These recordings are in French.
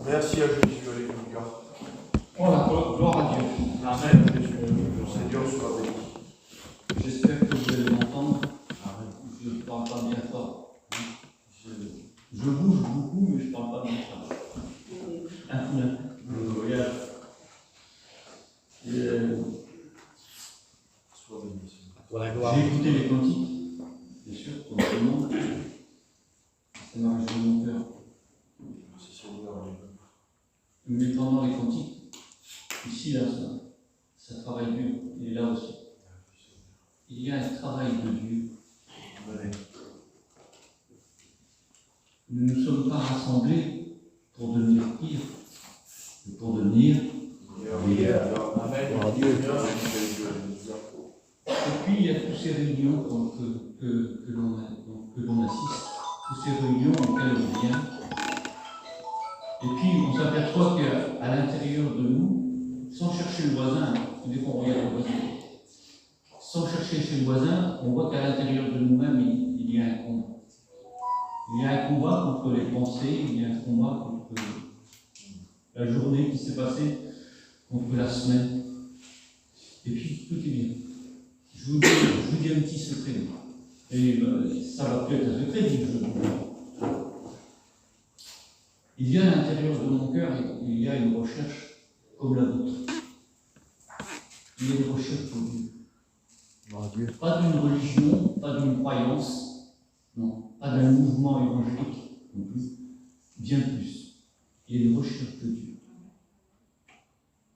Merci à Jésus, alléluia. Oh la gloire à Dieu. Amen. Le Seigneur soit béni. J'espère que vous allez m'entendre. Je ne parle pas bien fort. Je bouge beaucoup, mais je ne parle pas bien fort. Regarde. Sois béni, Seigneur. J'ai écouté les cantiques, bien sûr, comme tout le monde. Ça m'a réjoui mon cœur. Merci, Seigneur, alléluia. Mais pendant les cantiques, ici, là, ça travaille dur. Il est là aussi. Il y a un travail de Dieu. Amen. Nous ne sommes pas rassemblés pour devenir pire, mais pour devenir. Amen. Et puis il y a toutes ces réunions que l'on assiste, toutes ces réunions auxquelles on vient. Et puis on s'aperçoit qu'à l'intérieur de nous, sans chercher le voisin, dès qu'on regarde le voisin, sans chercher chez le voisin, on voit qu'à l'intérieur de nous-mêmes, il y a un combat. Il y a un combat contre les pensées, il y a un combat contre la journée qui s'est passée, contre la semaine. Et puis tout est bien. Je vous dis un petit secret. Et ça va peut-être un secret, dit je. Il y a à l'intérieur de mon cœur, il y a une recherche comme la vôtre. Il y a une recherche pour Dieu. Pas d'une religion, pas d'une croyance, non, pas d'un mouvement évangélique non plus, bien plus. Il y a une recherche de Dieu.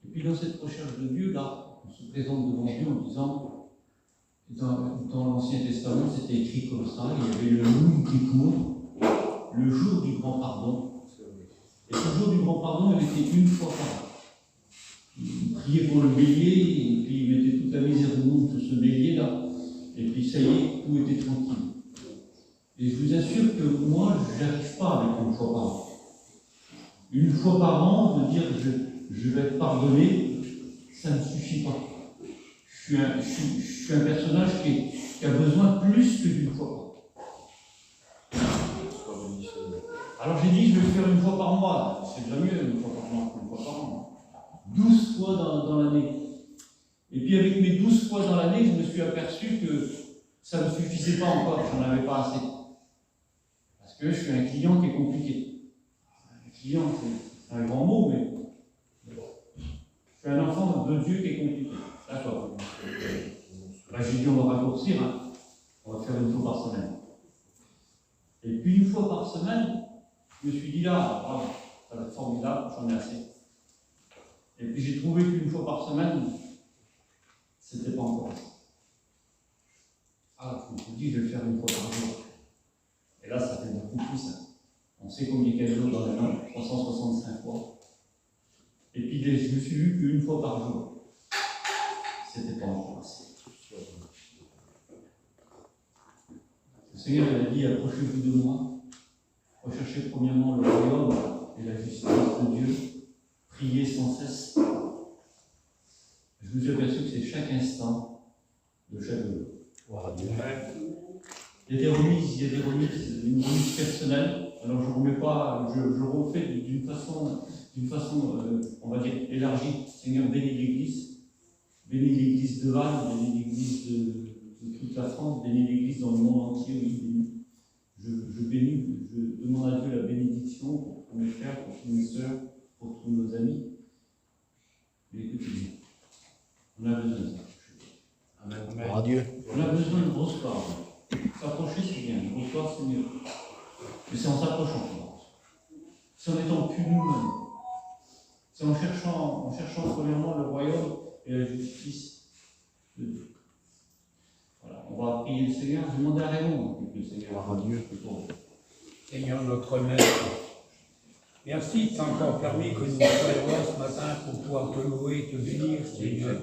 Et puis dans cette recherche de Dieu, là, on se présente devant Dieu en disant, dans l'Ancien Testament, c'était écrit comme ça, il y avait le Yom Kippour, le jour du grand pardon. Et ce jour du grand pardon, il était une fois par an. Il priait pour le bélier, et puis il mettait toute la misère du monde sur ce bélier-là. Et puis ça y est, tout était tranquille. Et je vous assure que moi, je n'arrive pas avec une fois par an. Une fois par an, de dire je vais être pardonné, ça ne suffit pas. Je suis un personnage qui a besoin plus que d'une fois par an. Alors j'ai dit, je vais le faire une fois par mois. C'est déjà mieux, une fois par mois qu'une fois par an. 12 fois dans l'année. Et puis avec mes 12 fois dans l'année, je me suis aperçu que ça ne suffisait pas encore, j'en avais pas assez. Parce que je suis un client qui est compliqué. Un client, c'est un grand mot, mais je suis un enfant de Dieu qui est compliqué. D'accord. Là, j'ai dit, on va raccourcir, hein. On va faire une fois par semaine. Et puis une fois par semaine, je me suis dit là, bravo, ça va être formidable, j'en ai assez. Et puis j'ai trouvé qu'une fois par semaine, c'était pas encore assez. Ah, je me suis dit, je vais le faire une fois par jour. Et là, ça fait beaucoup plus. Hein. On sait combien il y a de jours dans l'année, 365 fois. Et puis je me suis vu qu'une fois par jour, c'était pas encore assez. Le Seigneur a dit, approchez-vous de moi, recherchez premièrement le royaume et la justice de Dieu, priez sans cesse. Je vous ai aperçu que c'est chaque instant de chaque jour. Il y a des remises, une remise personnelle. Alors je ne remets pas, je le refais d'une façon, on va dire, élargie. Seigneur, bénis l'Église de Vannes, bénis l'Église de toute la France, bénis l'Église dans le monde entier, oui, bénis. Je demande à Dieu la bénédiction pour tous mes frères, pour toutes mes sœurs, pour tous nos amis. Mais écoutez bien, on a besoin de ça. Amen. Dieu. On a besoin de grosses paroles. S'approcher, c'est bien. Une grosse parole, c'est mieux. Mais c'est en s'approchant qu'on avance. C'est en étant plus nous-mêmes. C'est en cherchant premièrement le royaume et la justice de Dieu. Voilà, on va prier le Seigneur. Je demande à Raymond que le Seigneur a Dieu. Seigneur notre Maître, merci de t'avoir encore permis que nous soyons là ce matin pour pouvoir te louer et te bénir, Seigneur.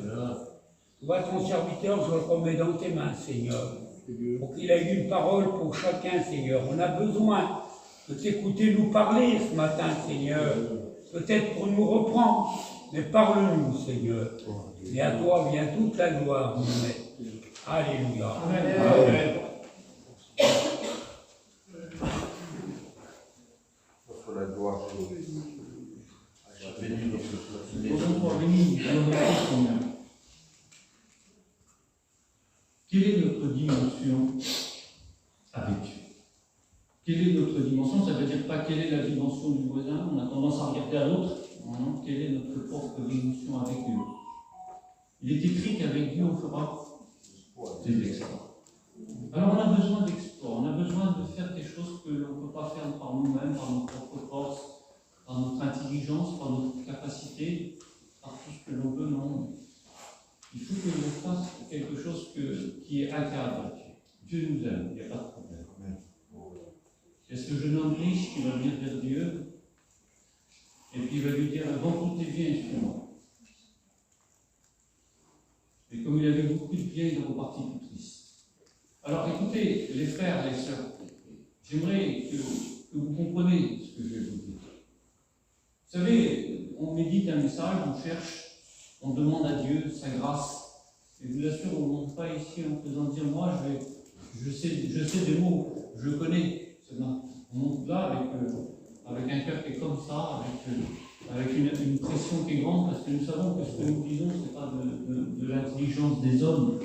Toi, ton serviteur, je le remets dans tes mains, Seigneur, pour qu'il ait une parole pour chacun, Seigneur. On a besoin de t'écouter nous parler ce matin, Seigneur, peut-être pour nous reprendre, mais parle-nous, Seigneur. Et à toi vient toute la gloire, mon Maître. Alléluia. Amen. Amen. Pour la gloire. bénis notre Posons pour béni notre Seigneur. Quelle est notre dimension avec Dieu? Quelle est notre dimension? Ça ne veut dire pas quelle est la dimension du voisin, on a tendance à regarder à l'autre. Non, quelle est notre propre dimension avec Dieu? Il est écrit qu'avec Dieu on fera des exploits. Alors on a besoin d'exploits, on a besoin de faire des choses que l'on ne peut pas faire par nous-mêmes, par notre propre force, par notre intelligence, par notre capacité, par tout ce que l'on veut, non. Il faut que l'on fasse quelque chose qui est agréable à Dieu. Dieu nous aime, il n'y a pas de problème. Il y a ce jeune homme riche qui va venir vers Dieu, et puis il va lui dire, avant tout tes biens, suis-moi. Et comme il avait beaucoup de biens, il est reparti tout triste. Alors écoutez, les frères et les sœurs, j'aimerais que vous compreniez ce que je vais vous dire. Vous savez, on médite un message, on cherche, on demande à Dieu sa grâce. Et je vous assure, on ne monte pas ici en faisant dire, moi, je sais des mots, je connais. On monte là avec un cœur qui est comme ça, avec une pression qui est grande, parce que nous savons que ce que nous disons, ce n'est pas de l'intelligence des hommes.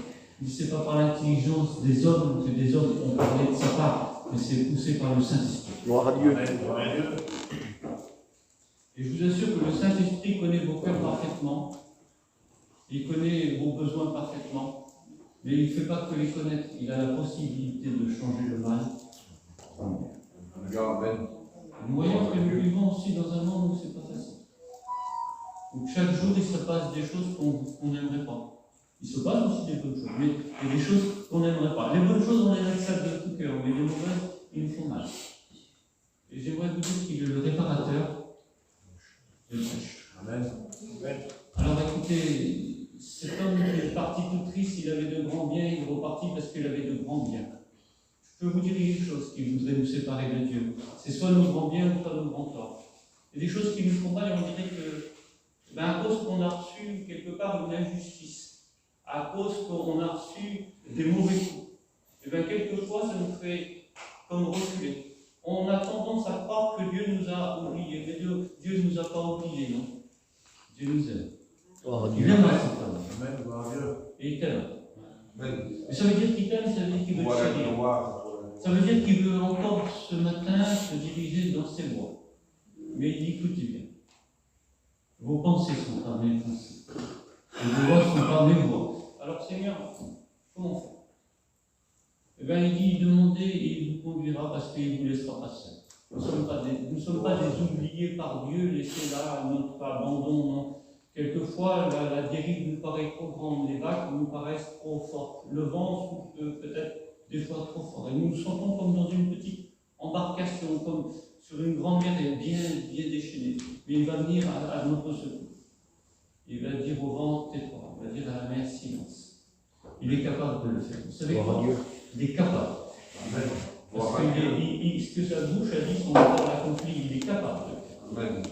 Ce n'est pas par l'intelligence des hommes que des hommes ont parlé de sa part, mais c'est poussé par le Saint-Esprit. Gloire à Dieu. Et je vous assure que le Saint-Esprit connaît vos cœurs parfaitement, il connaît vos besoins parfaitement, mais il ne fait pas que les connaître, il a la possibilité de changer le mal. Nous voyons que nous vivons aussi dans un monde où ce n'est pas facile. Donc chaque jour, il se passe des choses qu'on n'aimerait pas. Il se passe aussi des bonnes choses, mais il y a des choses qu'on n'aimerait pas. Les bonnes choses, on les accepte de tout cœur, mais les mauvaises, ils nous font mal. Et j'aimerais vous dire qu'il est le réparateur de brèches. Amen. Alors écoutez, cet homme qui est parti tout triste, il avait de grands biens, il est reparti parce qu'il avait de grands biens. Je peux vous dire une chose qui voudrait nous séparer de Dieu. C'est soit nos grands biens ou soit nos grands torts. Il y a des choses qui nous font mal et on dirait que, à cause qu'on a reçu quelque part une injustice, à cause qu'on a reçu des mauvais coups, et bien quelquefois ça nous fait comme reculer. On a tendance à croire que Dieu nous a oubliés, mais Dieu ne nous a pas oubliés, non. Dieu nous aime. Gloire à Il Dieu. aime cet homme. Amen. Gloire à Dieu. Et il t'aime. Amen. Mais ça veut dire qu'il t'aime, ça veut dire qu'il veut te Voilà, chérir. gloire. Ça veut dire qu'il veut encore ce matin se diriger dans ses voies. Mais il dit, écoutez bien, vos pensées sont pas mes pensées. Vos voies ne sont pas mes voies. Alors Seigneur, comment faire? Eh bien, il dit, demandez et il vous conduira parce qu'il ne vous laissera pas seul. Nous ne sommes pas des oubliés par Dieu, laissés là à notre abandon, non. Quelquefois, la dérive nous paraît trop grande, les vagues nous paraissent trop fortes. Le vent souffle peut-être des fois trop fort. Et nous nous sentons comme dans une petite embarcation, comme sur une grande mer bien déchaînée. Mais il va venir à notre secours. Il va dire au vent, tais-toi. Il va dire à la mer, silence. Il est capable de le faire. Vous savez Gloire à quoi? Dieu. Il est capable. Amen. Parce que ce que sa bouche a dit, son corps l'accomplit. Il est capable de le faire. Amen.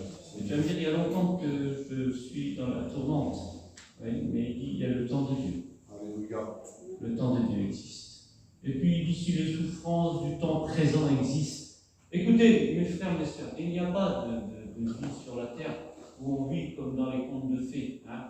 Je veux dire, il y a longtemps que je suis dans la tourmente. Oui, mais il dit, il y a le temps de Dieu. Alléluia. Le temps de Dieu existe. Et puis il dit, si les souffrances du temps présent existent. Écoutez, mes frères, mes sœurs, il n'y a pas de vie sur la terre où on vit comme dans les contes de fées. Hein.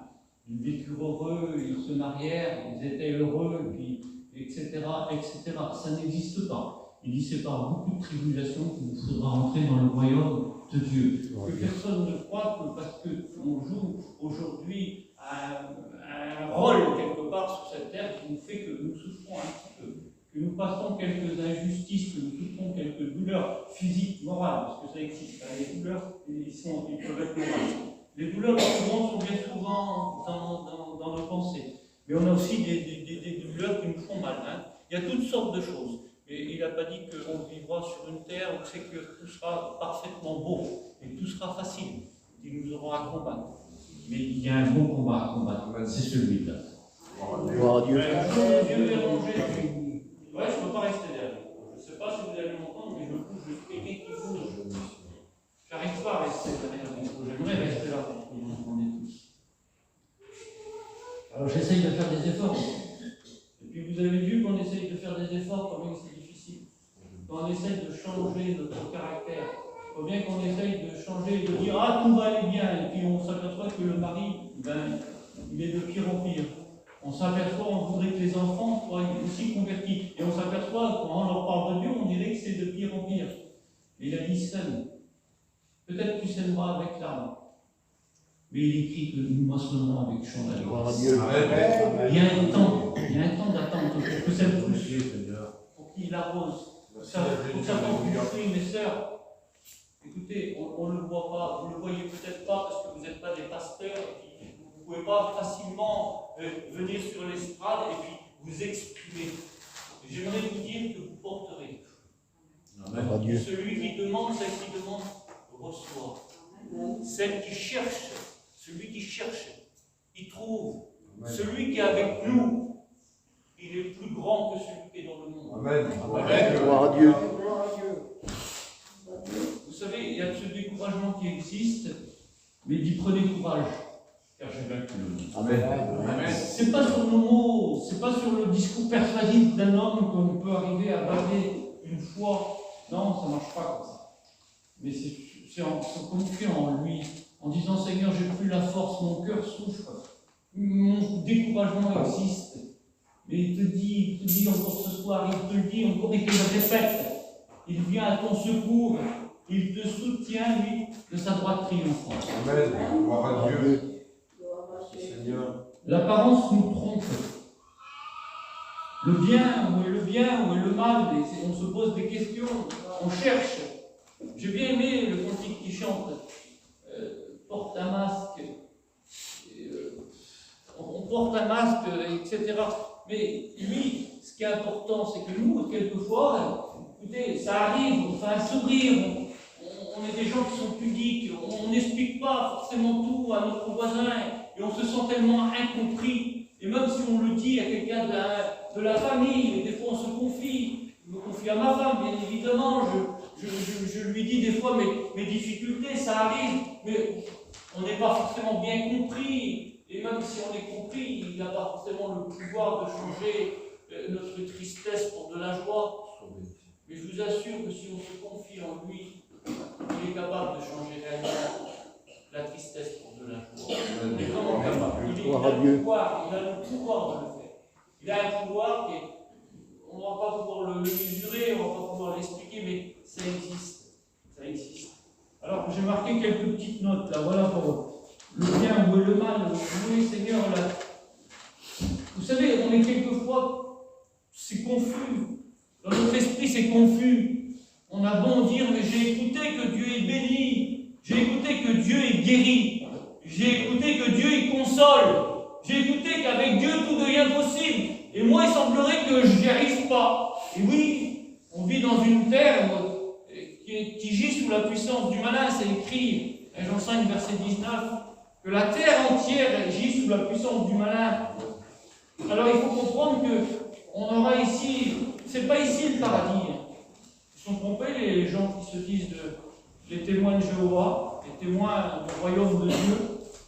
Ils vécurent heureux, ils se marièrent, ils étaient heureux, puis, etc., etc. Ça n'existe pas. Il dit, c'est par beaucoup de tribulations qu'il vous faudra entrer dans le royaume de Dieu. Que personne ne croit que parce qu'on joue aujourd'hui un rôle quelque part sur cette terre qui nous fait que nous souffrons un petit peu, que nous passons quelques injustices, que nous souffrons quelques douleurs physiques, morales, parce que ça existe. Les douleurs, ils peuvent être morales. Les douleurs souvent sont bien souvent dans nos pensées. Mais on a aussi des douleurs qui nous font mal. Hein. Il y a toutes sortes de choses. Et il n'a pas dit qu'on vivra sur une terre où c'est que tout sera parfaitement beau et tout sera facile. Il nous aura à combattre. Mais il y a un bon combat à combattre. C'est celui-là. Gloire à Dieu. Dieu est rangé. Ouais, je ne peux pas rester derrière. Je ne sais pas si vous allez m'entendre, mais je me couche, je suis quelqu'un qui bouge. Je n'arrive pas à rester derrière le micro. J'aimerais rester là pour que vous m'entendez tous. Alors j'essaye de faire des efforts. Et puis vous avez vu qu'on essaye de faire des efforts, combien c'est difficile. Quand on essaye de changer notre caractère, faut bien qu'on essaye de changer, de dire ah tout va aller bien, et puis on s'aperçoit que le mari, ben, il est de pire en pire. On s'aperçoit, on voudrait que les enfants soient aussi convertis. Et on s'aperçoit, quand on leur parle de Dieu, on dirait que c'est de pire en pire. Et il a dit sème. Peut-être tu sèmeras avec l'arme. Mais il écrit que nous moissonnerons avec chant d'alliance. Il y a un temps d'attente pour que ça pousse, pour qu'il arrose. Pour que ça porte du fruit, mes sœurs. Écoutez, on ne le voit pas, vous ne le voyez peut-être pas parce que vous n'êtes pas des pasteurs, vous ne pouvez pas facilement venir sur l'estrade et puis vous exprimer. J'aimerais vous dire que vous porterez. Amen. Celui qui demande, celle qui demande, reçoit. Celle qui cherche, celui qui cherche, il trouve. Amen. Celui qui est avec nous, il est plus grand que celui qui est dans le monde. Amen. Amen. Gloire à Dieu. Vous savez, il y a ce découragement qui existe, mais il dit prenez courage, car j'ai vaincu le monde. Amen. C'est pas sur nos mots, c'est pas sur le discours persuasif d'un homme qu'on peut arriver à baver une foi. Non, ça ne marche pas comme ça. Mais c'est en se confiant en lui, en disant Seigneur, j'ai plus la force, mon cœur souffre, mon découragement existe. Mais il te dit encore ce soir, il te le dit encore, il te le répète. Il vient à ton secours, il te soutient, lui, de sa droite triomphante. Amen. Gloire à Dieu. Seigneur. L'apparence nous trompe. Le bien, où est le bien, où est le mal? On se pose des questions, on cherche. J'ai bien aimé le cantique qui chante porte un masque, on porte un masque, etc. Mais lui, ce qui est important, c'est que nous, quelquefois, écoutez, ça arrive, on fait un sourire, on est des gens qui sont pudiques, on n'explique pas forcément tout à notre voisin, et on se sent tellement incompris. Et même si on le dit à quelqu'un de la famille, des fois on se confie, je me confie à ma femme, bien évidemment, je lui dis des fois mes difficultés, ça arrive, mais on n'est pas forcément bien compris. Et même si on est compris, il n'a pas forcément le pouvoir de changer notre tristesse pour de la joie. Mais je vous assure que si on se confie en lui, il est capable de changer réellement la tristesse pour de la joie. Il est vraiment capable. Il a le pouvoir de le faire. Il a un pouvoir qui, on ne va pas pouvoir le mesurer, on ne va pas pouvoir l'expliquer, mais ça existe. Ça existe. Alors j'ai marqué quelques petites notes là, voilà pour le bien ou le mal. Oui, Seigneur, là. Vous savez, on est quelquefois, c'est confus. Dans notre esprit, c'est confus. On a beau dire, mais j'ai écouté que Dieu est béni. J'ai écouté que Dieu est guéri. J'ai écouté que Dieu est console. J'ai écouté qu'avec Dieu, tout devient possible. Et moi, il semblerait que je n'y arrive pas. Et oui, on vit dans une terre qui gît sous la puissance du malin. C'est écrit, Jean 5, verset 19, que la terre entière gît sous la puissance du malin. Alors, il faut comprendre qu'on aura ici, c'est pas ici le paradis. Ils sont trompés, les gens qui se disent les témoins de Jéhovah, les témoins du royaume de Dieu.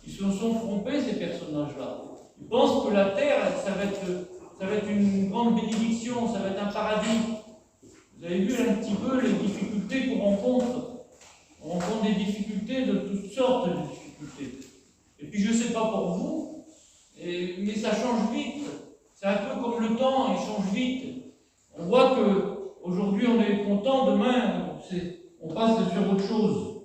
Ils se sont trompés, ces personnages-là. Ils pensent que la terre, ça va être une grande bénédiction, ça va être un paradis. Vous avez vu un petit peu les difficultés qu'on rencontre. On rencontre des difficultés de toutes sortes de difficultés. Et puis je ne sais pas pour vous, mais ça change vite. C'est un peu comme le temps, il change vite. On voit qu'aujourd'hui on est content, demain on passe sur autre chose.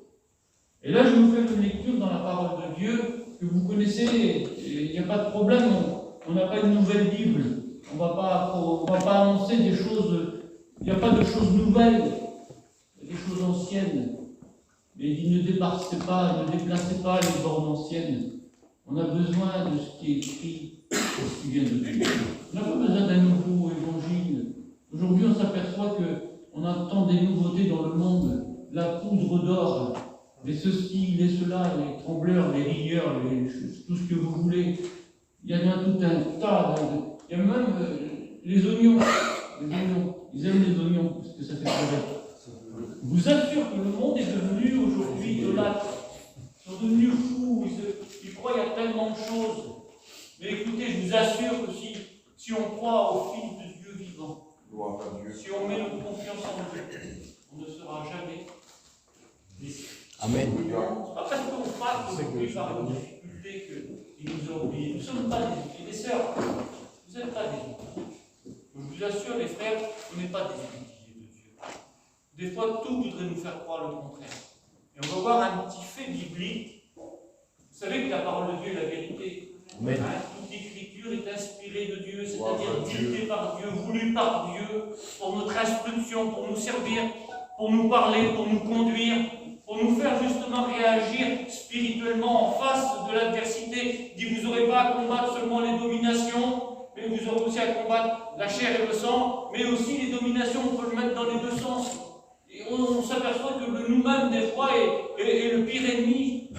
Et là je vous fais une lecture dans la parole de Dieu que vous connaissez, il n'y a pas de problème, on n'a pas une nouvelle Bible. On ne va pas annoncer des choses, il n'y a pas de choses nouvelles, il y a des choses anciennes. Mais il dit ne déplacez pas les bornes anciennes. On a besoin de ce qui est écrit, de ce qui vient de Dieu. On n'a pas besoin d'un nouveau évangile. Aujourd'hui, on s'aperçoit qu'on entend des nouveautés dans le monde, la poudre d'or, les ceci, les cela, les trembleurs, les rieurs, tout ce que vous voulez. Il y en a tout un tas. Il y a même les oignons. Ils aiment les oignons parce que ça fait pleurer. Je vous assure que le monde est devenu aujourd'hui idolâtre. Ils sont devenus fous. Ils croient qu'il y a tellement de choses. Mais écoutez, je vous assure que si on croit au Fils de Dieu vivant, si on met notre confiance en Dieu, on ne sera jamais Amen. C'est pas parce qu'on passe aujourd'hui par une difficulté qu'il nous a oubliés. Nous ne sommes pas des outils. Les sœurs, vous n'êtes pas des outils. Je vous assure, les frères, on n'est pas des outils de Dieu. Des fois, tout voudrait nous faire croire le contraire. Et on va voir un petit fait biblique. Vous savez que la parole de Dieu est la vérité. Amen. Toute l'écriture est inspirée de Dieu, c'est-à-dire dictée par Dieu, voulue par Dieu, pour notre instruction, pour nous servir, pour nous parler, pour nous conduire, pour nous faire justement réagir spirituellement en face de l'adversité. Il dit, vous n'aurez pas à combattre seulement les dominations, mais vous aurez aussi à combattre la chair et le sang, mais aussi les dominations, on peut le mettre dans les deux sens. Et on s'aperçoit que nous-mêmes, des fois, est le pire ennemi.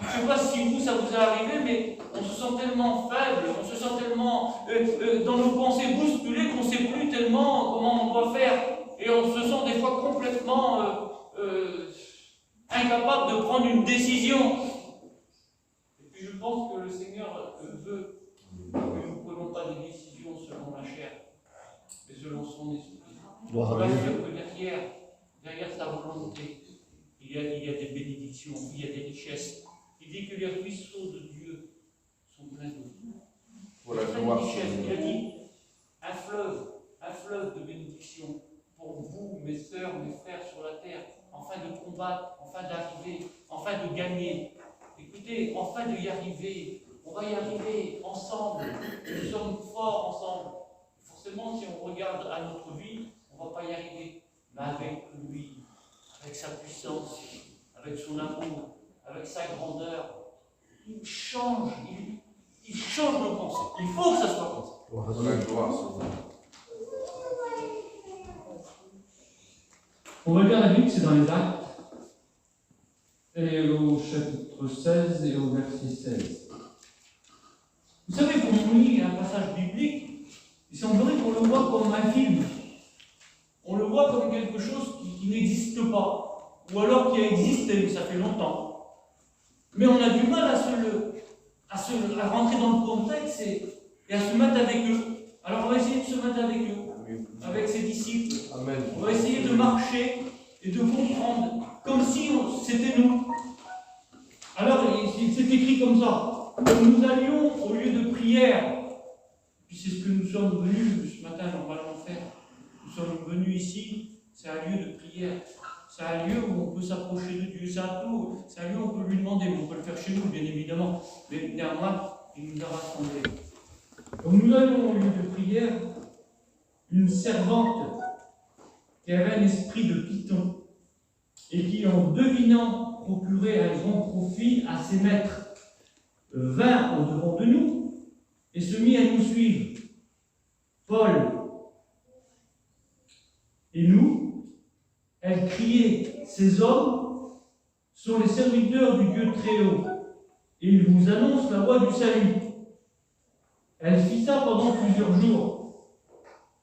Je ne sais pas si vous, ça vous est arrivé, mais on se sent tellement faible, on se sent tellement dans nos pensées bousculées qu'on ne sait plus tellement comment on doit faire. Et on se sent des fois complètement incapable de prendre une décision. Et puis je pense que le Seigneur veut que nous ne prenions pas des décisions selon la chair, mais selon son esprit. Gloire On à va Dieu. dire que derrière sa volonté, il y a des bénédictions, il y a des richesses. Il dit que les ruisseaux de Dieu sont pleins d'eau. Voilà, Plein de gloire. richesses. Il a dit un fleuve de bénédiction pour vous, mes sœurs, mes frères sur la terre, afin de combattre, afin d'arriver, afin de gagner. Écoutez, afin d'y arriver, on va y arriver ensemble. Nous sommes forts ensemble. Forcément, si on regarde à notre vie, on ne va pas y arriver. Mais avec lui, avec sa puissance, avec son amour, avec sa grandeur, il change nos pensées. Il faut que ça soit comme ça. Gloire à Voilà, Dieu. gloire, Seigneur. On regarde la Bible, c'est dans les Actes, et au chapitre 16 et au verset 16. Vous savez, quand on lit un passage biblique, il semblerait qu'on le voit comme un film. On le voit comme quelque chose qui n'existe pas, ou alors qui a existé, mais ça fait longtemps. Mais on a du mal à rentrer dans le contexte et à se mettre avec eux. Alors on va essayer de se mettre avec eux, avec ses disciples. Amen. On va essayer de marcher et de comprendre, comme si c'était nous. Alors, c'est écrit comme ça. Nous allions au lieu de prière. Puis c'est ce que nous sommes venus ce matin normalement faire. Nous sommes venus ici, c'est un lieu de prière. C'est un lieu où on peut s'approcher de Dieu. C'est un lieu où on peut lui demander. On peut le faire chez nous, bien évidemment. Mais néanmoins, il nous a rassemblés. Donc nous allions au lieu de prière. Une servante qui avait un esprit de python et qui, en devinant procurer un grand profit à ses maîtres, vint au-devant de nous et se mit à nous suivre. Paul et nous, elle criait, ces hommes sont les serviteurs du Dieu très haut et ils vous annoncent la voie du salut. Elle fit ça pendant plusieurs jours.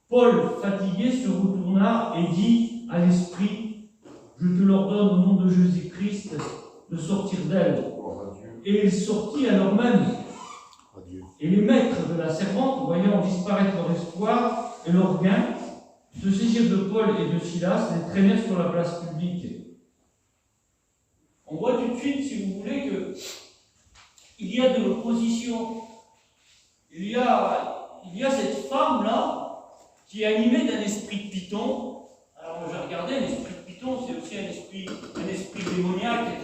Paul, fatigué, se retourna et dit à l'esprit, je te l'ordonne au nom de Jésus-Christ de sortir d'elle. Gloire à Dieu. Et il sortit alors même. Adieu. Et les maîtres de la servante, voyant disparaître leur espoir et leur gain, se saisirent de Paul et de Silas, les traînèrent sur la place publique. On voit tout de suite, si vous voulez, qu'il y a de l'opposition. Il y a cette femme-là qui est animée d'un esprit de python. Alors j'ai regardé, un esprit de python, c'est aussi un esprit démoniaque,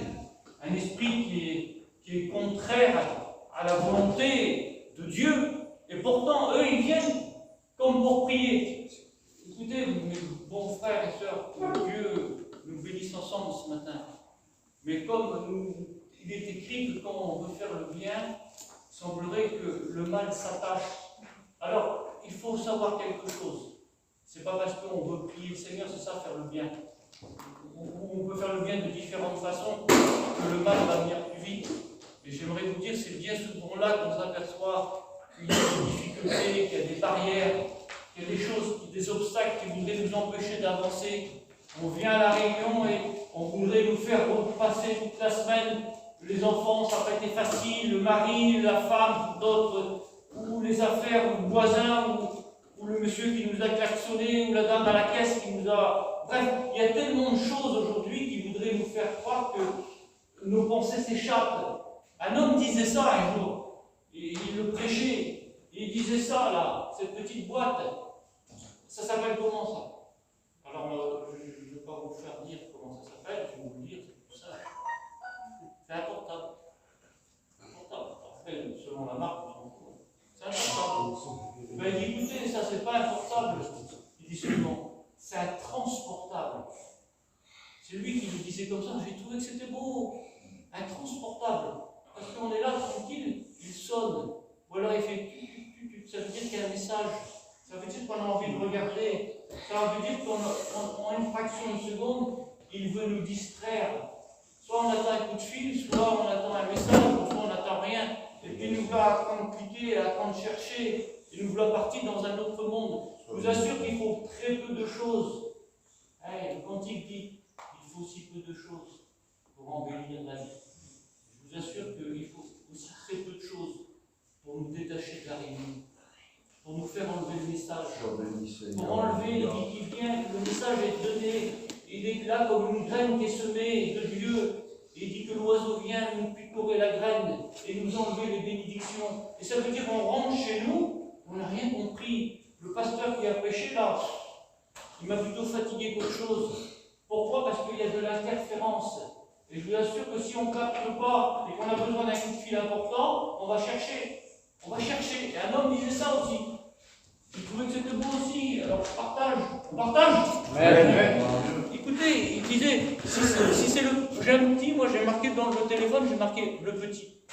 un esprit qui est contraire à la volonté de Dieu. Et pourtant, eux, ils viennent comme pour prier. Écoutez, mes bons frères et sœurs, que Dieu nous bénisse ensemble ce matin. Mais comme il est écrit que quand on veut faire le bien, il semblerait que le mal s'attache. Alors, il faut savoir quelque chose. C'est pas parce qu'on veut prier le Seigneur, c'est ça, faire le bien. On peut faire le bien de différentes façons, que le mal va venir plus vite. Et j'aimerais vous dire, c'est bien souvent là qu'on s'aperçoit qu'il y a des difficultés, qu'il y a des barrières, qu'il y a des choses, des obstacles qui voudraient nous empêcher d'avancer. On vient à la réunion et on voudrait nous faire repasser toute la semaine. Les enfants, ça n'a pas été facile, le mari, la femme, d'autres, ou les affaires, ou le voisin, ou le monsieur qui nous a klaxonné, ou la dame à la caisse qui nous a Bref, il y a tellement de choses aujourd'hui qui voudraient nous faire croire que nos pensées s'échappent. Un homme disait ça un jour, il le prêchait, il disait ça là, cette petite boîte, ça s'appelle comment ça? Alors, je ne vais pas vous faire dire comment ça s'appelle, je vais vous le dire, c'est tout ça. C'est un portable. Après, selon la marque, on s'en fout. C'est un portable. Ben, il dit, écoutez, ça c'est pas un portable. Il dit seulement, c'est un transportable. C'est lui qui le disait comme ça, j'ai trouvé que c'était beau. Un transportable. Parce qu'on est là tranquille, il sonne. Ou alors il fait ça veut dire qu'il y a un message. Ça veut dire qu'on a envie de regarder. Ça veut dire qu'en une fraction de seconde, il veut nous distraire. Soit on attend un coup de fil, soit on attend un message, soit on n'attend rien. Et puis il nous va attendre de cliquer, attendre de chercher. Il nous voit partir dans un autre monde. Je vous assure qu'il faut très peu de choses. Hey, le Cantique dit, il faut aussi peu de choses pour embellir la vie. Je vous assure qu'il faut aussi très peu de choses pour nous détacher de la réunion, pour nous faire enlever le message, pour enlever, il dit qu'il vient, le message est donné, il est là comme une graine qui est semée de Dieu, et il dit que l'oiseau vient nous picorer la graine et nous enlever les bénédictions. Et ça veut dire qu'on rentre chez nous, on n'a rien compris. Le pasteur qui a prêché là, il m'a plutôt fatigué qu'autre chose. Pourquoi? Parce qu'il y a de l'interférence. Et je vous assure que si on ne capte pas et qu'on a besoin d'un coup de fil important, on va chercher. On va chercher. Et un homme disait ça aussi. Il trouvait que c'était beau aussi. Alors je partage. On partage? Écoutez, il disait, si c'est le. J'ai un petit, moi j'ai marqué dans le téléphone, j'ai marqué le petit.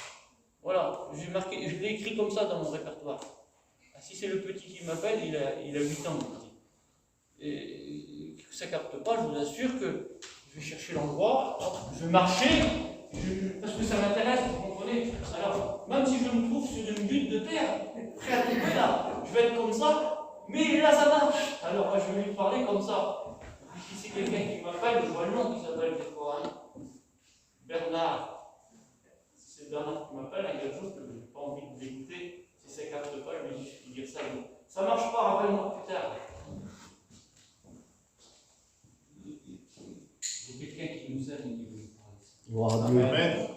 Voilà, j'ai marqué, je l'ai écrit comme ça dans mon répertoire. Si c'est le petit qui m'appelle, il a 8 ans, le petit. Et que ça ne capte pas, je vous assure que je vais chercher l'endroit, je vais marcher, parce que ça m'intéresse, vous comprenez? Alors, même si je me trouve sur une butte de terre, prêt à tomber là, je vais être comme ça, mais là ça marche. Alors moi je vais lui parler comme ça. Si c'est quelqu'un qui m'appelle, je vois le nom qui s'appelle des fois, hein? Bernard. Si c'est Bernard qui m'appelle, il y a quelque chose que je n'ai pas envie de l'écouter. Si ça ne capte pas, je vais juste lui dire ça. Ça ne marche pas, rappelle-moi plus tard. Il y a quelqu'un qui nous aime et qui veut nous parler. Gloire à Dieu. Amen.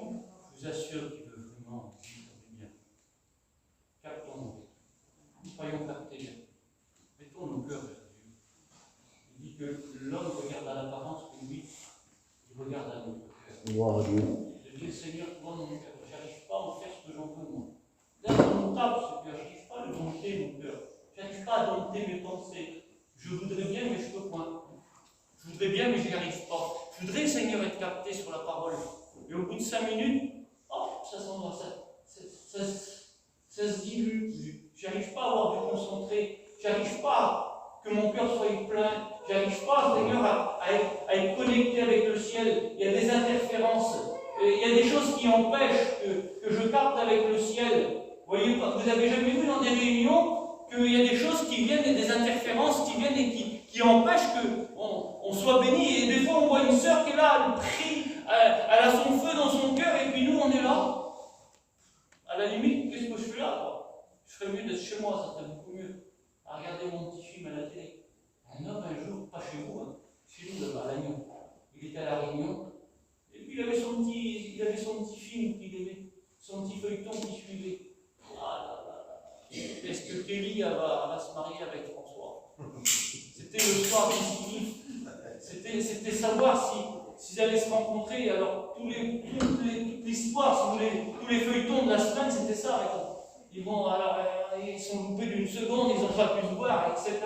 Je vous assure qu'il veut vraiment faire du bien. Captons-nous. Soyons captés. Mettons nos cœurs vers Dieu. Il dit que l'homme regarde à l'apparence, mais lui, il regarde à notre cœur. Gloire à Dieu. Je dis, Seigneur, toi, mon cœur, je n'arrive pas à en faire ce que j'en veux, moi. Là, dans mon table, ce cœur, je n'arrive pas à le dompter, mon cœur. Je n'arrive pas à dompter mes pensées. Je voudrais bien, mais je ne peux point. Je voudrais bien, mais je n'y arrive pas. Je voudrais, Seigneur, être capté sur la parole. Et au bout de 5 minutes, oh, ça s'en va, ça se dilue. Je n'arrive pas à avoir du concentré. Je n'arrive pas que mon cœur soit plein. Je n'arrive pas, Seigneur, à être connecté avec le ciel. Il y a des interférences. Il y a des choses qui empêchent que je capte avec le ciel. Voyez, vous n'avez jamais vu dans des réunions qu'il y a des choses qui viennent et des interférences qui viennent et qui empêchent qu'on soit béni. Et des fois, on voit une sœur qui est là, elle prie, elle a son feu dans son cœur, et puis nous, on est là. À la limite, qu'est-ce que je fais là, quoi? Je ferais mieux d'être chez moi, ça serait beaucoup mieux. À regarder mon petit film à la télé. Un homme, un jour, pas chez vous, hein, chez nous, à La Réunion. Il était à La Réunion, et puis il avait son petit film qu'il aimait, son petit feuilleton qui suivait. Ah là là là. Est-ce que Kelly va se marier avec François? C'était le soir décisif. C'était savoir s'ils allaient se rencontrer. Alors, toute l'histoire, si vous voulez, tous les feuilletons de la semaine, c'était ça. Ils sont loupés d'une seconde, ils n'ont pas pu se voir, etc.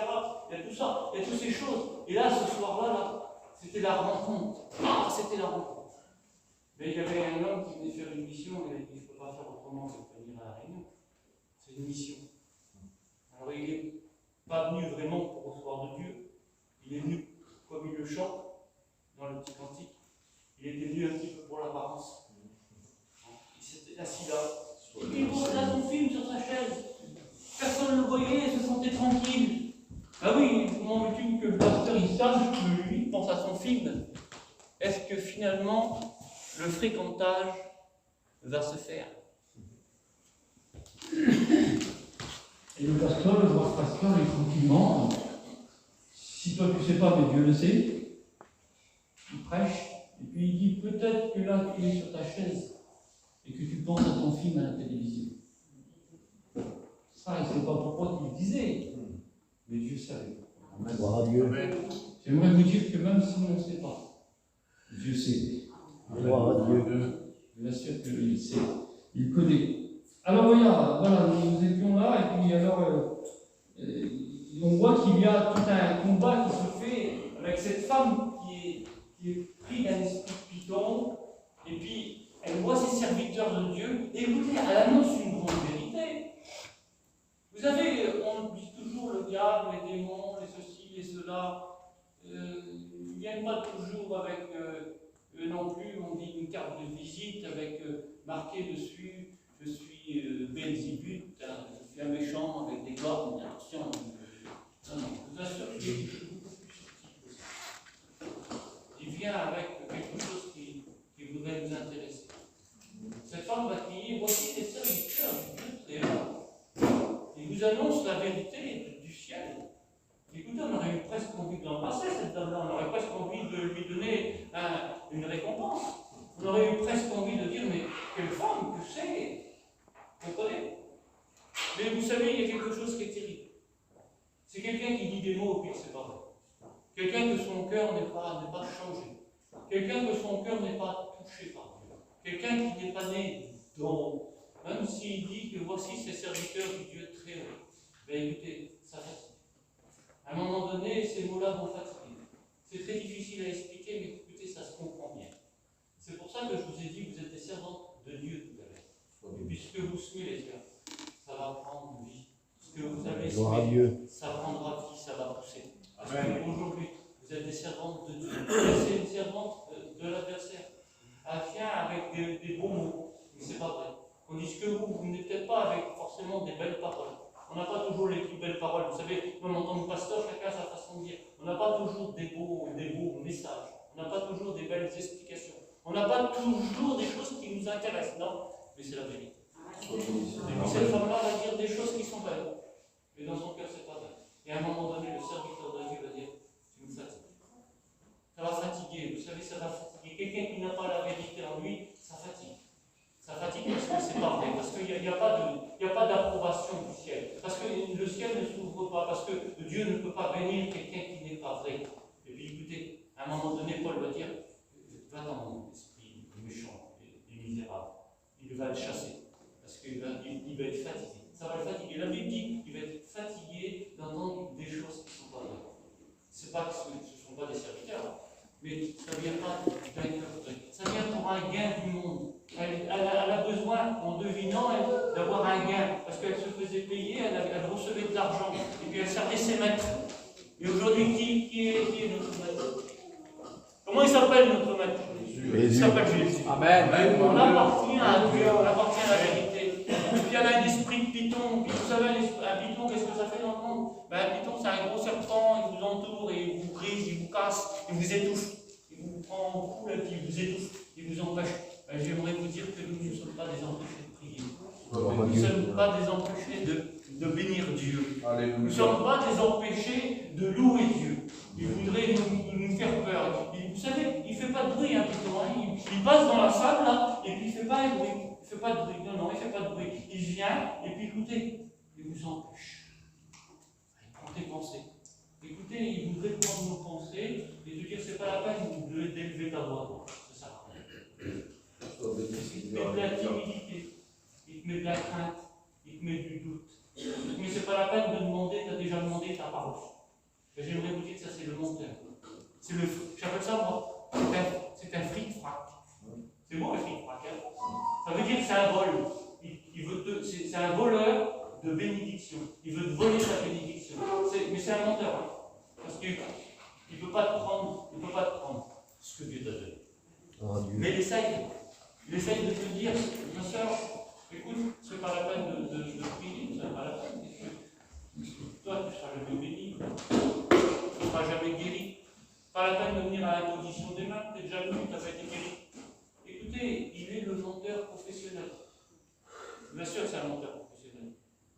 Il y a tout ça, il y a toutes ces choses. Et là, ce soir-là, c'était la rencontre. Ah, c'était la rencontre. Mais il y avait un homme qui venait faire une mission, il a dit, il ne faut pas faire autrement que de venir à la réunion. C'est une mission. Alors, il n'est pas venu vraiment pour recevoir de Dieu. Il est venu, comme il le chante dans le petit cantique, il était venu un petit peu pour l'apparence. Il s'était assis là. Il regardait son film sur sa chaise. Personne ne le voyait, il se sentait tranquille. Ah oui, comment veux-tu que le pasteur il sache que lui pense à son film? Est-ce que finalement, le fréquentage va se faire? Et le pasteur, le voir pasteur, est tranquillement. Si toi tu ne sais pas, mais Dieu le sait. prêche, et puis il dit peut-être que là tu es sur ta chaise et que tu penses à ton film à la télévision. Ça, il ne sait pas pourquoi tu le disais, mais Dieu savait. Gloire à Dieu. Amen. J'aimerais vous dire que même si on ne sait pas, Dieu sait. Gloire à Dieu. Je vous assure qu'il sait, il connaît. Alors voilà, nous étions là, et puis alors, on voit qu'il y a tout un combat qui se fait avec cette femme qui est prise d'un esprit de python, et puis elle voit ses serviteurs de Dieu, et écoutez, elle annonce une grande vérité. Vous savez, on dit toujours le diable, les démons, les ceci, les cela, ils ne viennent pas toujours avec, non plus, on dit une carte de visite avec marqué dessus, je suis Belzébuth, hein, je suis un méchant avec des cornes, attention. Non, je vous assure qu'il est beaucoup plus subtil que ça. Il vient avec quelque chose qui voudrait nous intéresser. Cette femme va crier, voici les serviteurs du Dieu très haut. Il vous annonce la vérité du ciel. Écoutez, on aurait eu presque envie de l'embrasser, cette dame-là, on aurait presque envie de lui donner une récompense. On aurait eu presque envie de dire, mais quelle femme que c'est. Vous comprenez? Mais vous savez, il y a quelque chose qui est terrible. C'est quelqu'un qui dit des mots et puis c'est pas vrai. Quelqu'un que son cœur n'est pas changé. Quelqu'un que son cœur n'est pas touché par Dieu. Quelqu'un qui n'est pas né d'en haut. Même s'il dit que voici ces serviteurs du Dieu très haut. Ben écoutez, ça fatigue. À un moment donné, ces mots-là vont fatiguer. C'est très difficile à expliquer, mais écoutez, ça se comprend bien. C'est pour ça que je vous ai dit que vous êtes des servantes de Dieu tout à l'heure. Et puis ce que vous semez, les gars, ça va prendre vie. Ce que vous avez semé, ça prendra vie, ça va pousser. Parce qu'aujourd'hui, vous êtes des servantes de Dieu. C'est une servante de l'adversaire. Elle vient avec des beaux mots, mais c'est pas vrai. On dit que vous n'êtes peut-être pas avec forcément des belles paroles. On n'a pas toujours les plus belles paroles. Vous savez, même en tant que pasteur, chacun a sa façon de dire. On n'a pas toujours des beaux messages. On n'a pas toujours des belles explications. On n'a pas toujours des choses qui nous intéressent. Non, mais c'est la vérité. Et puis cette femme-là va dire des choses qui sont belles. Mais dans son cœur, c'est pas vrai. Et à un moment donné, le serviteur de Dieu va dire, tu me fatigues. Ça va fatiguer. Vous savez, ça va fatiguer. Quelqu'un qui n'a pas la vérité en lui, ça fatigue. Ça fatigue parce que c'est pas vrai. Parce qu'il n'y a pas d'approbation du ciel. Parce que le ciel ne s'ouvre pas. Parce que Dieu ne peut pas bénir quelqu'un qui n'est pas vrai. Et puis écoutez, à un moment donné, Paul va dire, va dans mon esprit méchant et misérable. Il va le chasser. Parce qu'il va être fatigué. Ça va le fatiguer. La Bible dit qu'il va être fatigué d'entendre des choses qui ne sont pas vraies. C'est pas que ce ne sont pas des serviteurs, mais ça ne vient pas d'un cœur vrai. Ça vient pour un gain du monde. Elle a besoin, en devinant, d'avoir un gain. Parce qu'elle se faisait payer, elle recevait de l'argent. Et puis elle servait ses maîtres. Et aujourd'hui, qui est notre maître? Comment il s'appelle notre maître? Il s'appelle Jésus. Amen. On appartient à Dieu, on appartient à la vérité. Et puis il y a un esprit de python. Puis vous savez, un python, qu'est-ce que ça fait dans le monde? Un python, c'est un gros serpent, il vous entoure, et il vous brise, il vous casse, il vous étouffe. Il vous prend en cou, et puis il vous étouffe, il vous empêche. J'aimerais vous dire que nous ne sommes pas des empêchés de prier. Nous ne sommes pas des empêchés de bénir Dieu. Nous ne sommes pas des empêchés de louer Dieu. Il voudrait nous faire peur. Vous savez, il ne fait pas de bruit, un python. Il passe dans la salle, là, et puis il ne fait pas un bruit. Il ne fait pas de bruit. Non, il ne fait pas de bruit. Il vient, et puis écoutez, il vous empêche. Il prend tes pensées. Écoutez, il voudrait prendre nos pensées et te dire, c'est pas la peine d'élever ta voix. C'est ça. Il te met de la timidité, il te met de la crainte, il te met du doute. Mais c'est pas la peine de demander, tu as déjà demandé, ta parole. J'aimerais vous dire que ça c'est le menteur. J'appelle ça moi, c'est un fric-frac. C'est beau le fric-frac. Hein? Ça veut dire que c'est un vol. C'est un voleur de bénédiction. Il veut te voler ta bénédiction. Mais c'est un menteur. Hein? Parce qu'il ne peut pas te prendre, ce que Dieu t'a donné. Mais il essaye de te dire, ma soeur, écoute, c'est pas la peine de prier, c'est pas la peine. Toi, tu ne seras jamais béni, tu ne seras jamais guéri. Pas la peine de venir à l'imposition des mains, tu es déjà venu, tu n'as pas été guéri. Écoutez, il est le menteur professionnel. Bien sûr que c'est un menteur professionnel.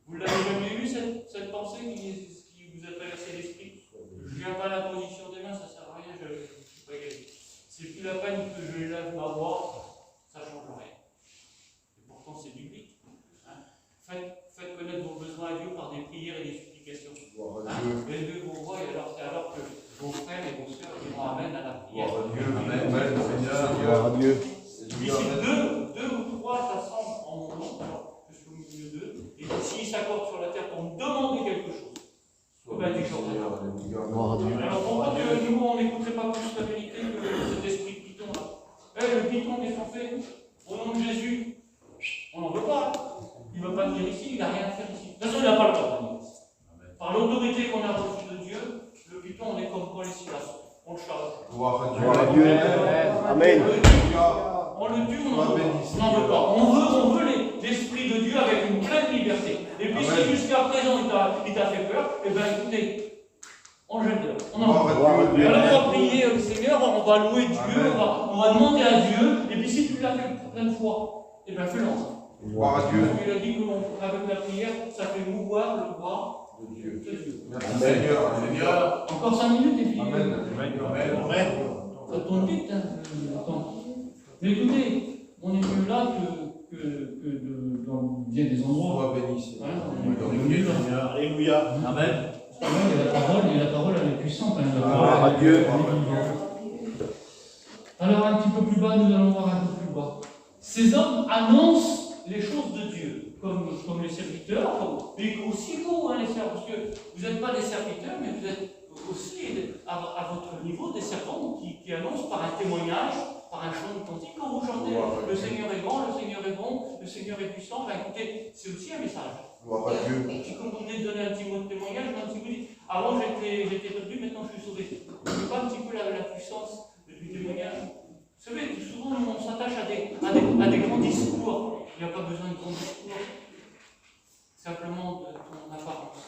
Vous ne l'avez jamais eu, cette pensée qui vous a traversé l'esprit? Je ne viens pas à l'imposition des mains, ça ne sert à rien, je ne suis pas guéri. C'est D'ici deux ou trois s'assemblent en mon nom, alors je suis au milieu d'eux, et s'ils s'accordent sur la terre pour me demander quelque chose, ben du jour. Gloire à Dieu. Alors pourquoi que nous on n'écouterait pas plus la vérité que cet esprit de python là? Le python, qu'est-ce qu'on fait? Au nom de Jésus, on n'en veut pas. Il ne veut pas venir ici, il n'a rien à faire ici. De toute façon, il n'a pas le droit de venir ici. Par l'autorité qu'on a reçue de Dieu, le python, on est comme Paul et Silas. On le charge. Gloire Gloire à Dieu. Amen. On le tue, on n'en veut pas. On veut l'Esprit de Dieu avec une pleine liberté. Et puis si jusqu'à présent il t'a fait peur, eh bien écoutez, on le jette dehors. On en veut. Gloire à Dieu. Alors on va prier le Seigneur, on va louer Dieu, on va demander à Dieu, et puis si tu l'as fait plein de fois, eh bien fais-le. Gloire à Dieu. Parce qu'il a dit qu'avec la prière, ça fait mouvoir le bras De Dieu. de Dieu. Merci Seigneur. Seigneur. Encore 5 minutes et puis. Amen. Ça tourne vite, hein. Attends. Mais écoutez, on est mieux là que dans bien des endroits. Sois béni Seigneur. On est mieux là. Alléluia. Amen. Et la parole, elle est puissante. Hein, Gloire à Dieu. Alors, un petit peu plus bas, nous allons voir un peu plus bas. Ces hommes annoncent les choses de Dieu, comme les serviteurs, mais aussi vous, hein, les servants, parce que vous n'êtes pas des serviteurs, mais vous êtes aussi à votre niveau des servants qui annoncent par un témoignage, par un chant de cantique, quand vous chantez le Seigneur est grand, le Seigneur est bon, le Seigneur est puissant, ben écoutez, c'est aussi un message. Gloire à Dieu. Et puis quand vous venez de donner un petit mot de témoignage, même si vous dites avant j'étais perdu, maintenant je suis sauvé. Vous ne pas un petit peu la puissance du témoignage? Vous savez, souvent on s'attache à des grands discours. Il n'y a pas besoin de grands discours. Simplement de ton apparence,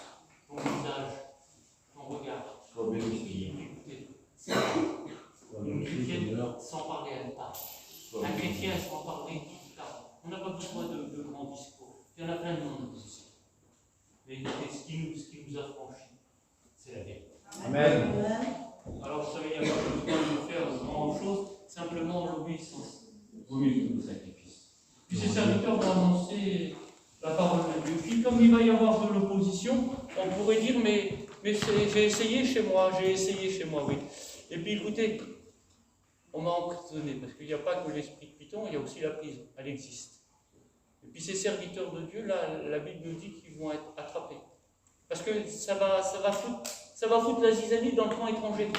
ton visage, ton regard. Sois béni. Écoutez, une chrétienne sans parler, elle parle. Un chrétien sans parler, il parle. On n'a pas besoin de grands discours. Il y en a plein de monde ici. Mais ce qui nous affranchit, c'est la vérité. Amen. Alors vous savez, il n'y a pas besoin de faire grand chose, simplement l'obéissance. Vaut mieux que le sacrifice. Puis ces serviteurs vont annoncer la parole de Dieu. Puis comme il va y avoir de l'opposition, on pourrait dire mais j'ai essayé chez moi, oui. Et puis écoutez, on m'a emprisonné, parce qu'il n'y a pas que l'esprit de Python, il y a aussi la prison, elle existe. Et puis ces serviteurs de Dieu, là, la Bible nous dit qu'ils vont être attrapés. Parce que ça va foutre la zizanie dans le camp étranger.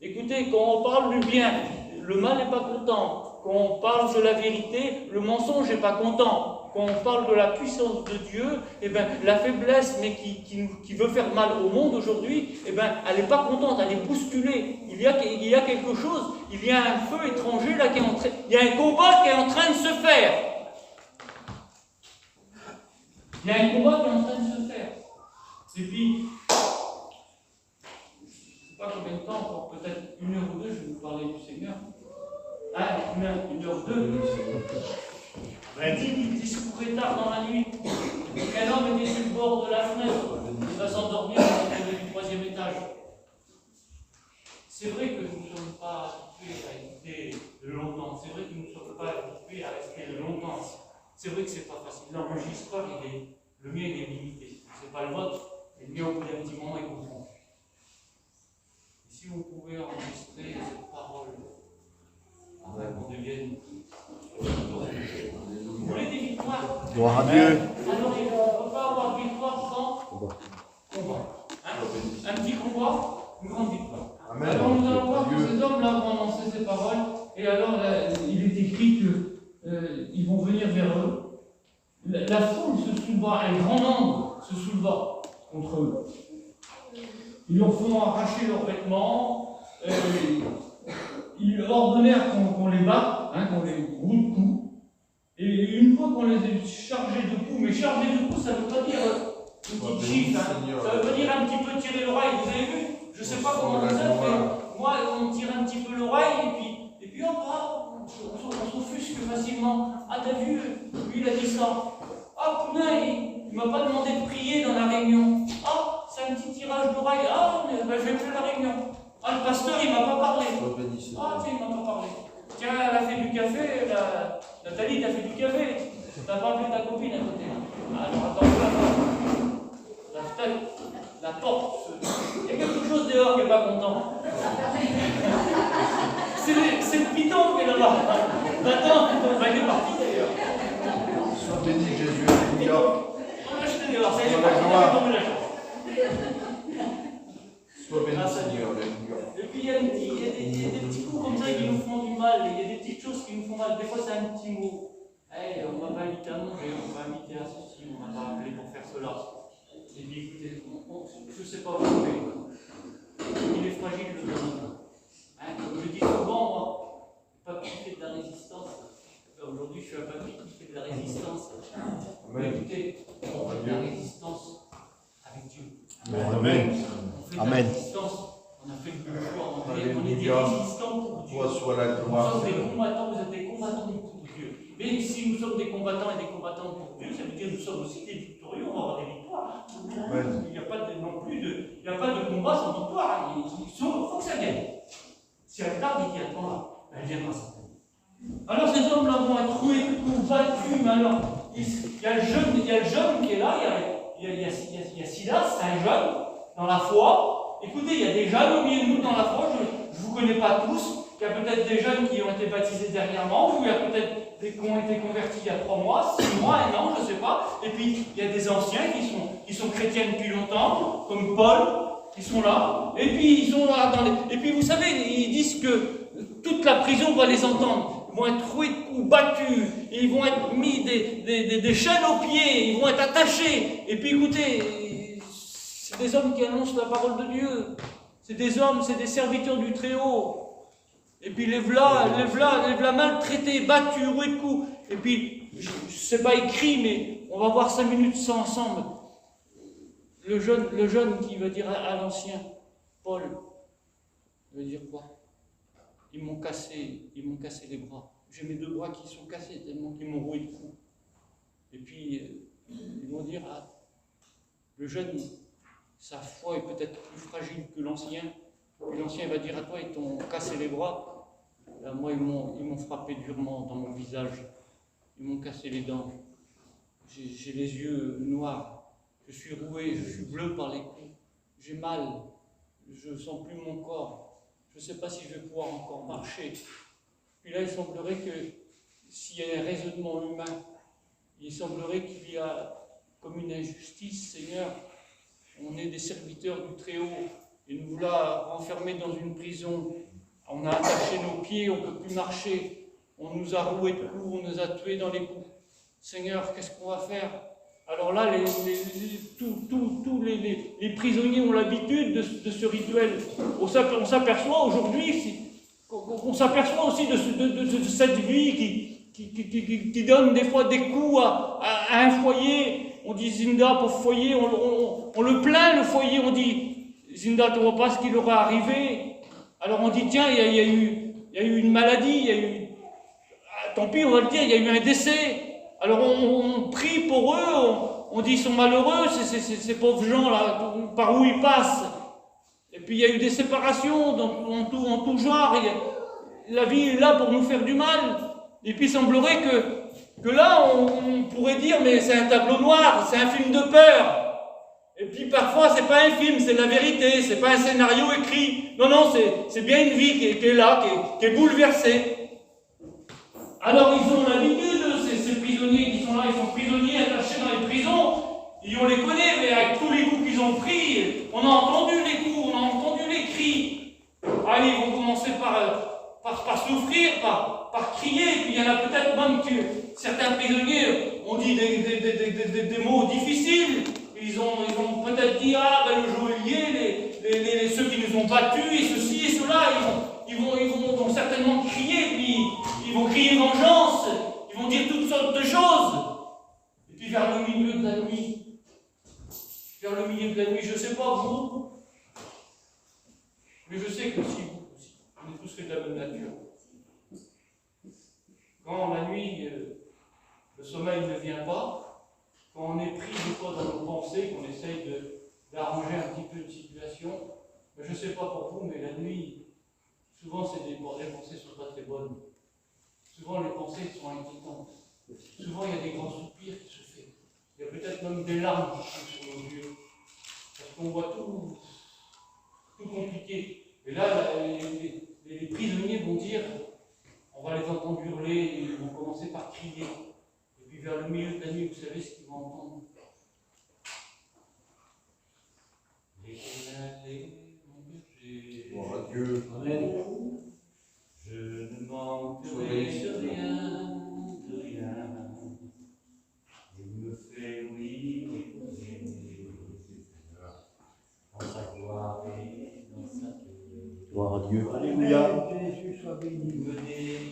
Écoutez, quand on parle du bien, le mal n'est pas content. Quand on parle de la vérité, le mensonge n'est pas content. Quand on parle de la puissance de Dieu, eh ben, la faiblesse, mais qui veut faire mal au monde aujourd'hui, eh ben, elle n'est pas contente, elle est bousculée. Il y a quelque chose, il y a un feu étranger là il y a un combat qui est en train de se faire. Il y a un combat qui est en train de se faire. Et puis, je ne sais pas combien de temps, encore peut-être 1 heure ou 2, je vais vous parler du Seigneur. Ah, 1 heure ou 2. Il dit qu'il discourait tard dans la nuit. Un homme était sur le bord de la fenêtre. Il va s'endormir au 3e étage. C'est vrai que nous ne sommes pas habitués à écouter longtemps. C'est vrai que nous ne sommes pas habitués à rester longtemps. C'est vrai que ce n'est pas facile. L'enregistreur, le mien, il est limité. Ce n'est pas le vôtre. Et le mien, au bout d'un petit moment, il comprend. Et si vous pouvez enregistrer cette parole, qu'on devienne. Vous voulez des victoires? Gloire à Dieu. Alors, il ne peut pas avoir de victoire sans combat. Un petit combat, une grande victoire. Amen. Alors nous allons voir que ces hommes-là vont annoncer ces paroles, et alors là, il est écrit qu'ils vont venir vers eux. La foule se souleva, un grand nombre se souleva contre eux. Ils leur font arracher leurs vêtements, ils ordonnèrent qu'on les batte, qu'on les roule de coups. Et une fois qu'on les a chargés de coups, mais chargés de coups, ça ne veut pas dire une petite gifle, ça veut pas dire un petit peu tirer l'oreille. Vous avez vu? Je ne sais pas comment on fait, mais moi, on tire un petit peu l'oreille, et puis hop, on s'offusque facilement. Ah, t'as vu, lui, il a dit ça. Ah, putain, il ne m'a pas demandé de prier dans la réunion. Ah, c'est un petit tirage d'oreille. Ah, mais je vais plus la réunion. Ah, le pasteur, il ne m'a pas parlé. Ah, tiens, il ne m'a pas parlé. Tiens, elle a fait du café, Nathalie, t'as fait du café. T'as pas appelé ta copine à côté. Alors, attends, la fenêtre, la porte. Il y a quelque chose dehors qui n'est pas content. C'est le python qui est là-bas. Attends, partie d'ailleurs. Sois béni, Jésus. Alléluia. On l'a jeté dehors, ça y est, Sois la on gloire. a tombé la chance. Sois béni, Grâce à Seigneur. Alléluia. Et puis il y a des petits coups comme ça qui nous font du mal, il y a des petites choses qui nous font mal. Des fois c'est un petit mot. Hey, on va pas inviter à manger, on va inviter à ceci, on va pas appeler pour faire cela. Et puis écoutez, je ne sais pas vous, mais il est fragile le bonhomme. Hein, comme je dis souvent, moi, papy fait de la résistance. Aujourd'hui je suis un papy qui fait de la résistance. Mais écoutez, on fait de la résistance avec Dieu. Amen. On fait de Amen. la résistance. On a fait le bon choix, on est des Alléluia. résistants pour Dieu. Toi soit la Nous gloire. sommes des combattants, vous êtes des combattants pour Dieu. Mais si nous sommes des combattants et des combattantes pour Dieu, ça veut dire que nous sommes aussi des victorieux, on va avoir des victoires. Amen. Il n'y a pas de, non plus de, il n'y a pas de combat sans victoire. Il faut que ça vienne. Si elle tarde et qu'il attend là, elle viendra certainement. Alors ces hommes-là vont être troués, combattus, mais alors, il y a le jeune qui est là, il y a Silas, c'est un jeune, dans la foi. Écoutez, il y a des jeunes au milieu de nous dans la foi, je ne vous connais pas tous. Il y a peut-être des jeunes qui ont été baptisés dernièrement, ou il y a peut-être des qui ont été convertis il y a 3 mois, 6 mois, 1 an, je ne sais pas. Et puis, il y a des anciens qui sont chrétiens depuis longtemps, comme Paul, qui sont là. Et puis, ils sont là Et puis, vous savez, ils disent que toute la prison va les entendre. Ils vont être troués de coups, battus, et ils vont être mis des chaînes aux pieds, ils vont être attachés. Et puis, écoutez, c'est des hommes qui annoncent la parole de Dieu. C'est des hommes, c'est des serviteurs du Très-Haut. Et puis les v'là maltraités, battus, roués de coups. Et puis, c'est pas écrit, mais on va voir 5 minutes ça ensemble. Le jeune qui va dire à l'ancien, Paul, il va dire quoi? Ils m'ont cassé les bras. J'ai mes 2 bras qui sont cassés tellement qu'ils m'ont roué de coups. Et puis, ils vont dire, ah, le jeune, sa foi est peut-être plus fragile que l'ancien. Et l'ancien va dire à toi, ils t'ont cassé les bras. Là, moi, ils m'ont frappé durement dans mon visage. Ils m'ont cassé les dents. J'ai les yeux noirs. Je suis roué, je suis bleu par les coups. J'ai mal. Je ne sens plus mon corps. Je ne sais pas si je vais pouvoir encore marcher. Puis là, il semblerait que s'il y a un raisonnement humain, il semblerait qu'il y a comme une injustice, Seigneur. On est des serviteurs du Très-Haut et nous voilà renfermés dans une prison. On a attaché nos pieds, on ne peut plus marcher. On nous a roués de coups, on nous a tués dans les coups. Seigneur, qu'est-ce qu'on va faire? Alors là, tous les prisonniers ont l'habitude de ce rituel. On s'aperçoit aujourd'hui, on s'aperçoit aussi de cette vie qui donne des fois des coups à un foyer. On dit Zinda pour foyer, on le plaint le foyer, on dit Zinda, tu ne vois pas ce qui leur est arrivé. Alors on dit tiens, il y a eu une maladie, il y a eu, tant pis on va le dire, il y a eu un décès. Alors on prie pour eux, on dit ils sont malheureux, ces pauvres gens là, par où ils passent. Et puis il y a eu des séparations en tout genre. La vie est là pour nous faire du mal. Et puis il semblerait que là on pourrait dire mais c'est un tableau noir, c'est un film de peur. Et puis parfois c'est pas un film, c'est la vérité, c'est pas un scénario écrit. Non, c'est bien une vie qui est là, qui est bouleversée. Alors ils ont l'habitude, ces prisonniers qui sont là, ils sont prisonniers attachés dans les prisons, et on les connaît, mais avec tous les coups qu'ils ont pris, on a entendu les coups, on a entendu les cris. Allez, ils vont commencer par souffrir, par crier, et puis il y en a peut-être même que certains prisonniers ont dit des mots difficiles. Ils ont peut-être dit, ah ben le geôlier, ceux qui nous ont battus, et ceci et cela, ils vont certainement crier, puis ils vont crier vengeance, ils vont dire toutes sortes de choses. Et puis vers le milieu de la nuit, je ne sais pas vous, mais je sais que si vous aussi, on est tous faits de la même nature. Quand la nuit, le sommeil ne vient pas, quand on est pris des fois dans nos pensées, qu'on essaye d'arranger un petit peu une situation, je ne sais pas pour vous, mais la nuit, souvent les pensées ne sont pas très bonnes. Souvent les pensées sont inquiétantes. Souvent il y a des grands soupirs qui se font. Il y a peut-être même des larmes qui sont sur nos yeux. Parce qu'on voit tout compliqué. Et là, les prisonniers vont dire, On va les entendre hurler et ils vont commencer par crier. Et puis vers le milieu de la nuit, vous savez ce qu'ils vont entendre? L'Éternel est mon berger. Gloire à Dieu. Je ne manquerai de rien, de rien. Il me fait oui dans sa gloire et dans sa paix. Gloire à Dieu. Alléluia. Jésus soit béni. Il me délivre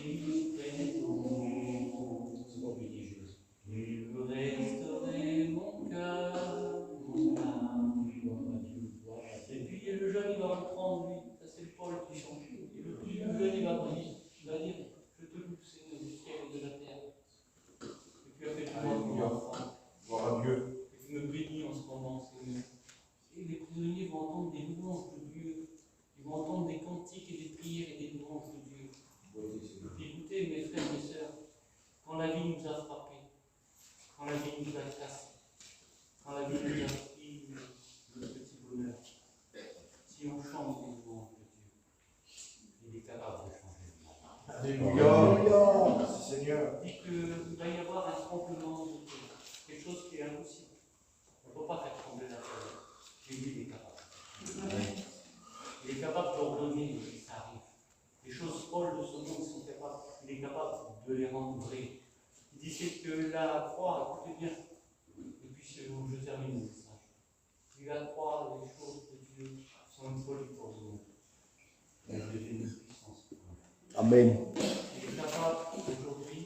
il veut restaurer mon cœur, mon âme. Et puis le jeune, il va reprendre, lui. Ça, c'est le Paul qui chante. Et le plus jeune, il va prier. Il va dire, je te loue, Seigneur, du ciel et de la terre. Et puis après, tu vois mon enfant. Gloire à Dieu. Et tu me bénis en ce moment, Seigneur. Et les prisonniers vont entendre des louanges de Dieu. Ils vont entendre des cantiques et des prières et des louanges de Dieu. Écoutez, mes frères et mes sœurs, quand la vie nous a frappés, quand la vie nous a cassés, quand la vie nous a pris le petit bonheur, si on chante des louanges de Dieu, il est capable de changer le monde. Alléluia. Merci Seigneur. Il dit qu'il va y avoir un tremblement de terre, quelque chose qui est impossible. On ne peut pas faire trembler la terre, mais lui, il est capable. Il est capable d'ordonner et ça arrive. Les choses folles de ce monde sont capables, il est capable de les rendre vraies. Il dit c'est que la croix, écoutez bien, et puis je termine le message. Il la croix, les choses de Dieu sont une folie pour nous. Elles deviennent une puissance pour nous. Amen. Il est capable aujourd'hui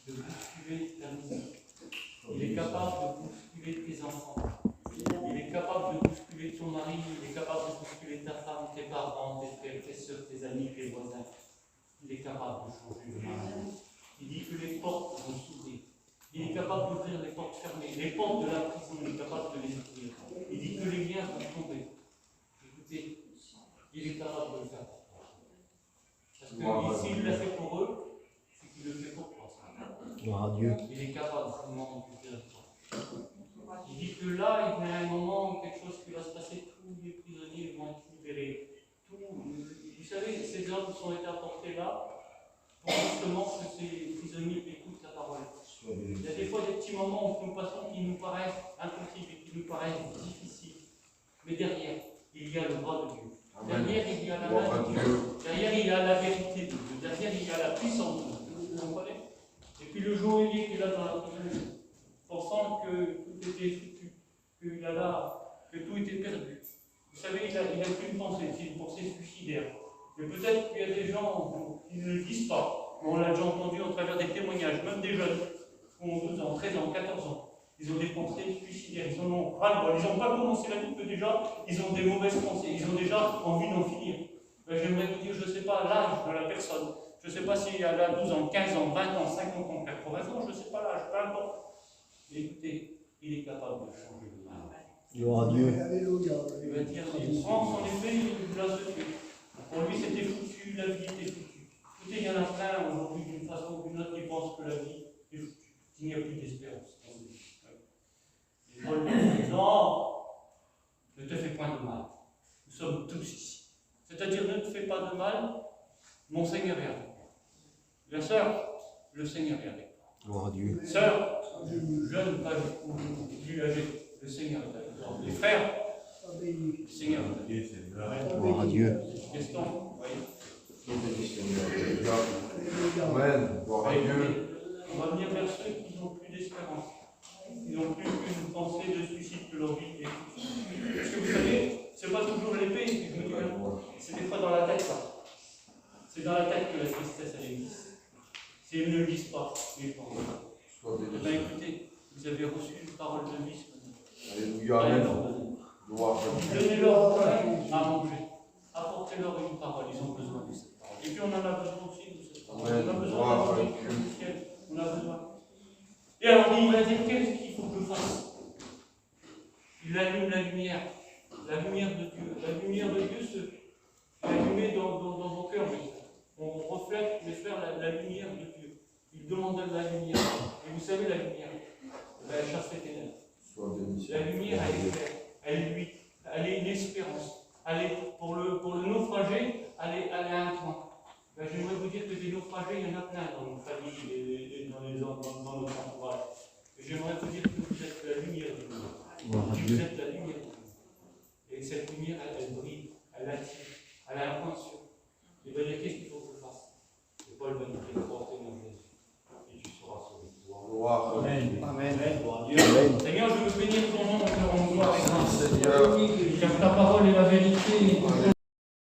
de bousculer ta maison. Il est capable de bousculer tes enfants. Il est capable de bousculer ton mari, il est capable de bousculer ta femme, tes parents, tes frères, tes soeurs, tes amis, tes voisins. Il est capable de changer le monde. Il dit que les portes vont s'ouvrir. Il est capable d'ouvrir les portes fermées. Les portes de la prison, il est capable de les ouvrir. Il dit que les liens vont tomber. Écoutez, il est capable de le faire pour toi. Parce que s'il l'a fait pour eux, c'est qu'il le fait pour toi. Gloire à Dieu. Il est capable vraiment de faire toi. Il dit que là, il y a un moment où quelque chose qui va se passer, tous les prisonniers vont être libérés. Vous savez, ces hommes sont été apportés là pour justement que ces prisonniers écoutent la parole. Il y a des fois des petits moments où nous passons qui nous paraissent impossibles et qui nous paraissent difficiles. Mais derrière, il y a le bras de Dieu. Derrière, il y a la main de Dieu. Derrière, il y a la vérité de Dieu. Derrière, il y a la puissance de Dieu. Vous comprenez? Et puis le joaillier qui est là dans la prison, pensant que tout était foutu, que tout était perdu. Vous savez, il n'a qu'une pensée, c'est une pensée suicidaire. Mais peut-être qu'il y a des gens qui ne le disent pas. On l'a déjà entendu au travers des témoignages, même des jeunes, qui ont 12 ans, 13 ans, 14 ans. Ils ont des pensées suicidaires, ils en ont ras-le-bol. Ils n'ont pas commencé la vie que déjà, ils ont des mauvaises pensées, ils ont déjà envie d'en finir. Ben, j'aimerais vous dire, je ne sais pas l'âge de la personne. Je ne sais pas si elle a 12 ans, 15 ans, 20 ans, 50 ans, 80 ans, je ne sais pas l'âge, peu importe. Mais écoutez, il est capable de changer le monde. Gloire à Dieu. Alléluia. Il va dire, il prend son épée, il vous laisse tuer. Pour lui, c'était foutu, la vie était foutue. Écoutez, il y en a plein aujourd'hui, d'une façon ou d'une autre, qui pensent que la vie est foutue, qu'il n'y a plus d'espérance. Les Paul dit, non, ne te fais point de mal. Nous sommes tous ici. C'est-à-dire, ne te fais pas de mal, mon Seigneur est avec toi. Bien sœur, le Seigneur est avec toi. Gloire à Dieu. Sœur, jeune, âgé, ou plus âgé, le Seigneur est avec toi. Les frères, le Seigneur est avec toi. Gloire à Dieu. Question, vous voyez. Amen. Gloire à Dieu. On va venir vers ceux qui n'ont plus d'espérance. Ils n'ont plus qu'une pensée de suicide que leur vie est foutue. Parce que vous savez, c'est pas toujours l'épée, je me dis, c'est des fois dans la tête, ça. C'est dans la tête que la tristesse, elle existe. Si ils ne le disent pas, ils pensent. Eh bien, écoutez, vous avez reçu une parole de vie ce matin. Alléluia. Amen. Gloire à Dieu. Donnez-leur à manger. Apportez-leur une parole, ils ont besoin de cette parole. Et puis on en a besoin aussi de cette parole. On a besoin de la nourriture du ciel. On a besoin. Et alors il va dire qu'est-ce qu'il faut que je fasse? Il allume la lumière de Dieu. La lumière de Dieu se allume dans vos cœurs. On reflète, mes frères, la lumière de Dieu. Il demande de la lumière. Et vous savez, la lumière, elle chasse les ténèbres. La lumière, elle est claire, elle est luit, elle est une espérance. Elle est, pour le naufragé, elle est un point. Ben, j'aimerais vous dire que des naufragés, il y j'aimerais vous dire que vous êtes la lumière du monde. Gloire à Vous Dieu. êtes la lumière du monde. Et cette lumière, elle brille, elle attire, elle a l'attention. Et bien, qu'est-ce qu'il faut que je fasse? Et Paul va nous dire, croire en Jésus. Et tu seras sauvé. Gloire à Dieu. Amen. Gloire à Dieu. Amen. Seigneur, je veux bénir ton nom, je te rends gloire. Seigneur. Car ta parole est la vérité.